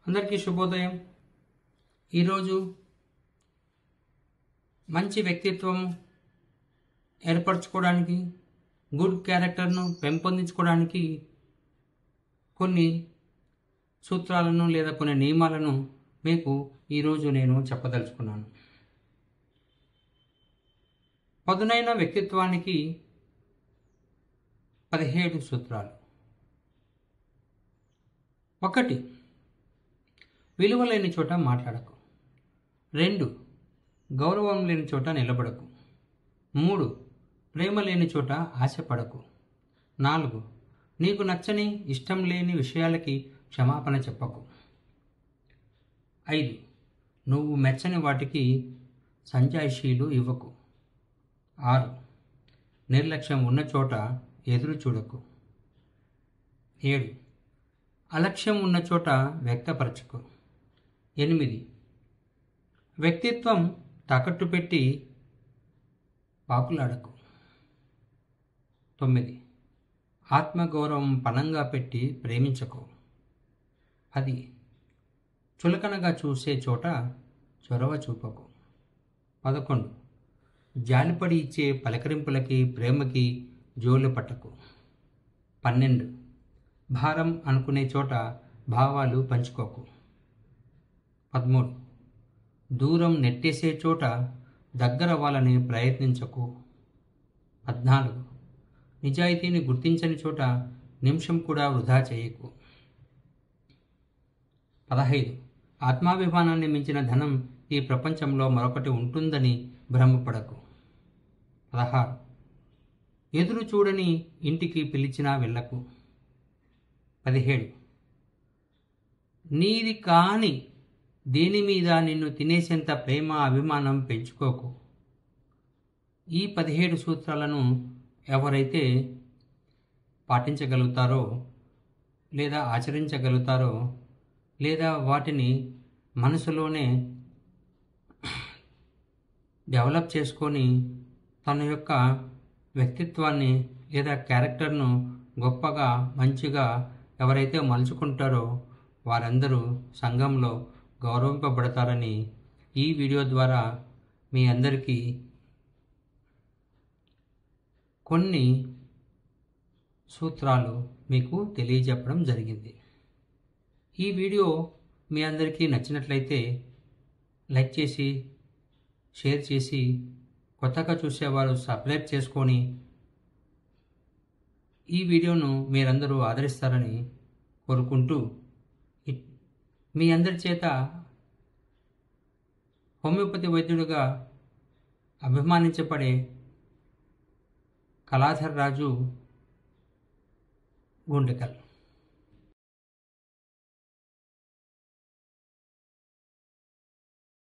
అందరికీ శుభోదయం. ఈరోజు మంచి వ్యక్తిత్వం ఏర్పరచుకోవడానికి, గుడ్ క్యారెక్టర్ను పెంపొందించుకోవడానికి కొన్ని సూత్రాలను లేదా కొన్ని నియమాలను మీకు ఈరోజు నేను చెప్పదలుచుకున్నాను. పదునైన వ్యక్తిత్వానికి 17 సూత్రాలు. 1. విలువ లేని చోట మాట్లాడకు. 2. గౌరవం లేని చోట నిలబడకు. 3. ప్రేమ లేని చోట ఆశపడకు. 4. నీకు నచ్చని ఇష్టం లేని విషయాలకి క్షమాపణ చెప్పకు. 5. నువ్వు మెచ్చని వాటికి సంజాయిషీలు ఇవ్వకు. 6. నిర్లక్ష్యం ఉన్న చోట ఎదురు చూడకు. 7. అలక్ష్యం ఉన్న చోట వ్యక్తపరచకు. 8. వ్యక్తిత్వం తాకట్టు పెట్టి పాకులాడకు. 9. ఆత్మగౌరవం పణంగా పెట్టి ప్రేమించకు. 10. చులకనగా చూసే చోట చొరవ చూపకు. 11. జాలిపడి ఇచ్చే పలకరింపులకి ప్రేమకి జోలు పట్టకు. 12. భారం అనుకునే చోట భావాలు పంచుకోకు. 13. దూరం నెట్టేసే చోట దగ్గరవ్వాలని ప్రయత్నించకు. 14. నిజాయితీని గుర్తించని చోట నిమిషం కూడా వృధా చేయకు. 15. ఆత్మాభిమానాన్ని మించిన ధనం ఈ ప్రపంచంలో మరొకటి ఉంటుందని భ్రమపడకు. 16. ఎదురు చూడని ఇంటికి పిలిచినా వెళ్ళకు. 17. నీది కాని దేని మీద నిన్ను తినేసేంత ప్రేమ అభిమానం పెంచుకోకు. ఈ 17 సూత్రాలను ఎవరైతే పాటించగలుగుతారో లేదా ఆచరించగలుగుతారో లేదా వాటిని మనసులోనే డెవలప్ చేసుకొని తన యొక్క వ్యక్తిత్వాన్ని లేదా క్యారెక్టర్ను గొప్పగా మంచిగా ఎవరైతే మలుచుకుంటారో వారందరూ సంఘంలో గౌరవింపబడతారని ఈ వీడియో ద్వారా మీ అందరికీ కొన్ని సూత్రాలు మీకు తెలియజెప్పడం జరిగింది. ఈ వీడియో మీ అందరికీ నచ్చినట్లయితే లైక్ చేసి షేర్ చేసి కొత్తగా చూసేవారు సబ్స్క్రైబ్ చేసుకొని ఈ వీడియోను మీరందరూ ఆదరిస్తారని కోరుకుంటూ మీ అందరి చేత హోమియోపతి వైద్యుడిగా అభిమానించబడే కళాధర్ రాజు గుంటకల్.